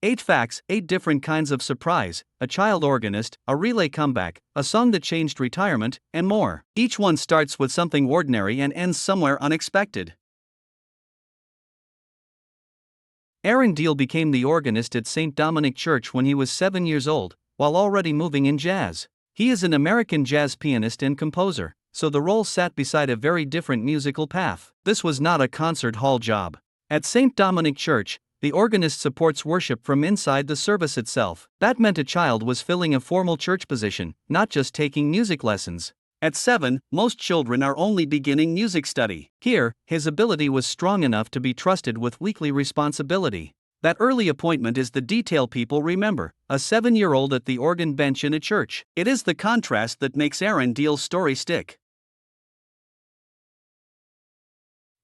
8 facts, 8 different kinds of surprise, a child organist, a relay comeback, a song that changed retirement, and more. Each one starts with something ordinary and ends somewhere unexpected. Aaron Diehl became the organist at St. Dominic Church when he was 7 years old, while already moving in jazz. He is an American jazz pianist and composer, so the role sat beside a very different musical path. This was not a concert hall job. At St. Dominic Church, the organist supports worship from inside the service itself. That meant a child was filling a formal church position, not just taking music lessons. At 7, most children are only beginning music study. Here, his ability was strong enough to be trusted with weekly responsibility. That early appointment is the detail people remember, a 7-year-old at the organ bench in a church. It is the contrast that makes Aaron Diehl's story stick.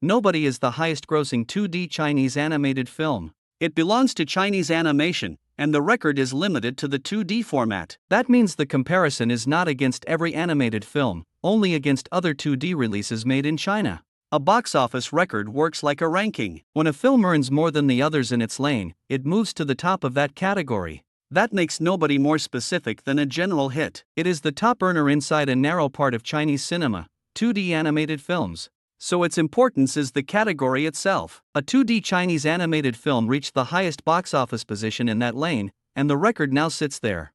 Nobody is the highest-grossing 2D Chinese animated film. It belongs to Chinese animation, and the record is limited to the 2D format. That means the comparison is not against every animated film, only against other 2D releases made in China. A box office record works like a ranking. When a film earns more than the others in its lane, it moves to the top of that category. That makes Nobody more specific than a general hit. It is the top earner inside a narrow part of Chinese cinema, 2D animated films. So its importance is the category itself. A 2D Chinese animated film reached the highest box office position in that lane, and the record now sits there.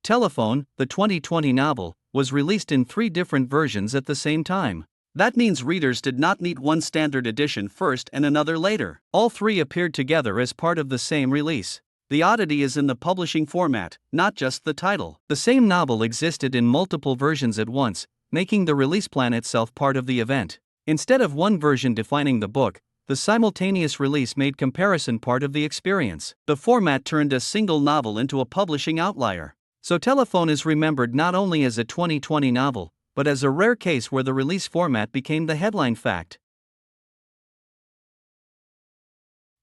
Telephone, the 2020 novel, was released in 3 different versions at the same time. That means readers did not need one standard edition first and another later. All 3 appeared together as part of the same release. The oddity is in the publishing format, not just the title. The same novel existed in multiple versions at once, making the release plan itself part of the event. Instead of one version defining the book, the simultaneous release made comparison part of the experience. The format turned a single novel into a publishing outlier. So Telephone is remembered not only as a 2020 novel, but as a rare case where the release format became the headline fact.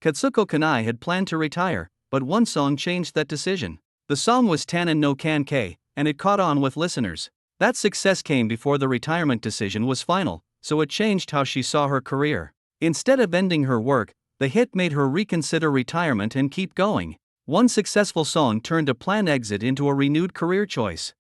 Katsuko Kanai had planned to retire, but one song changed that decision. The song was Tannen no Kankei, and it caught on with listeners. That success came before the retirement decision was final, so it changed how she saw her career. Instead of ending her work, the hit made her reconsider retirement and keep going. One successful song turned a planned exit into a renewed career choice.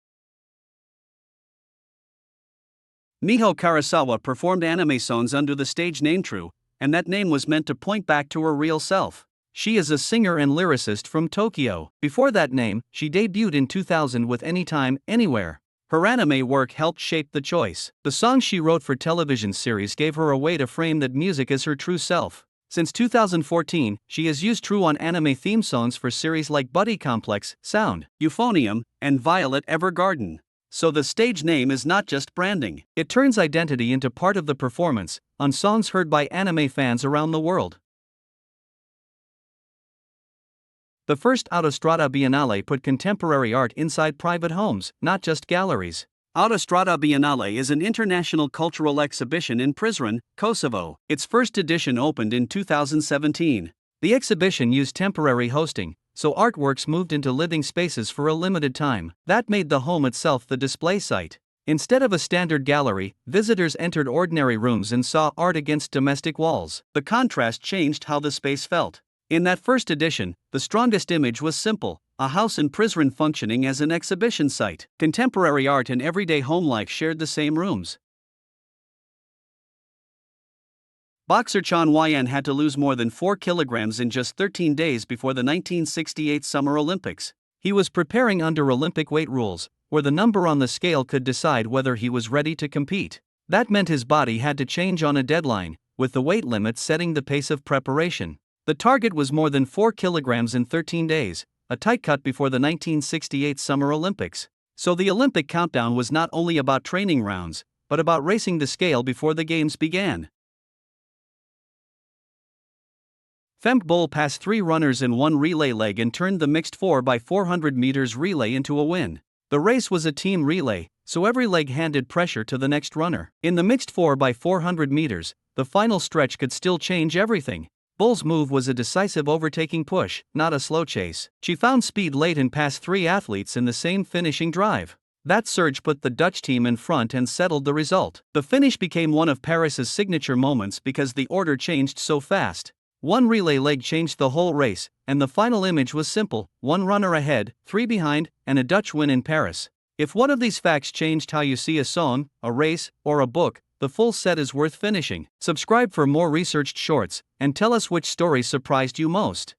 Miho Karasawa performed anime songs under the stage name True, and that name was meant to point back to her real self. She is a singer and lyricist from Tokyo. Before that name, she debuted in 2000 with Anytime, Anywhere. Her anime work helped shape the choice. The songs she wrote for television series gave her a way to frame that music as her true self. Since 2014, she has used True on anime theme songs for series like Buddy Complex, Sound, Euphonium, and Violet Evergarden. So the stage name is not just branding. It turns identity into part of the performance, on songs heard by anime fans around the world. The first Autostrada Biennale put contemporary art inside private homes, not just galleries. Autostrada Biennale is an international cultural exhibition in Prizren, Kosovo. Its first edition opened in 2017. The exhibition used temporary hosting, so artworks moved into living spaces for a limited time. That made the home itself the display site. Instead of a standard gallery, visitors entered ordinary rooms and saw art against domestic walls. The contrast changed how the space felt. In that first edition, the strongest image was simple, a house in Prizren functioning as an exhibition site. Contemporary art and everyday home life shared the same rooms. Boxer Chan Yan had to lose more than 4 kilograms in just 13 days before the 1968 Summer Olympics. He was preparing under Olympic weight rules, where the number on the scale could decide whether he was ready to compete. That meant his body had to change on a deadline, with the weight limit setting the pace of preparation. The target was more than 4 kilograms in 13 days, a tight cut before the 1968 Summer Olympics. So the Olympic countdown was not only about training rounds, but about racing the scale before the games began. Femke Bol passed 3 runners in one relay leg and turned the mixed 4x400 meters relay into a win. The race was a team relay, so every leg handed pressure to the next runner. In the mixed 4x400 meters, the final stretch could still change everything. Bol's move was a decisive overtaking push, not a slow chase. She found speed late and passed 3 athletes in the same finishing drive. That surge put the Dutch team in front and settled the result. The finish became one of Paris's signature moments because the order changed so fast. One relay leg changed the whole race, and the final image was simple: one runner ahead, three behind, and a Dutch win in Paris. If one of these facts changed how you see a song, a race, or a book, the full set is worth finishing. Subscribe for more researched shorts, and tell us which stories surprised you most.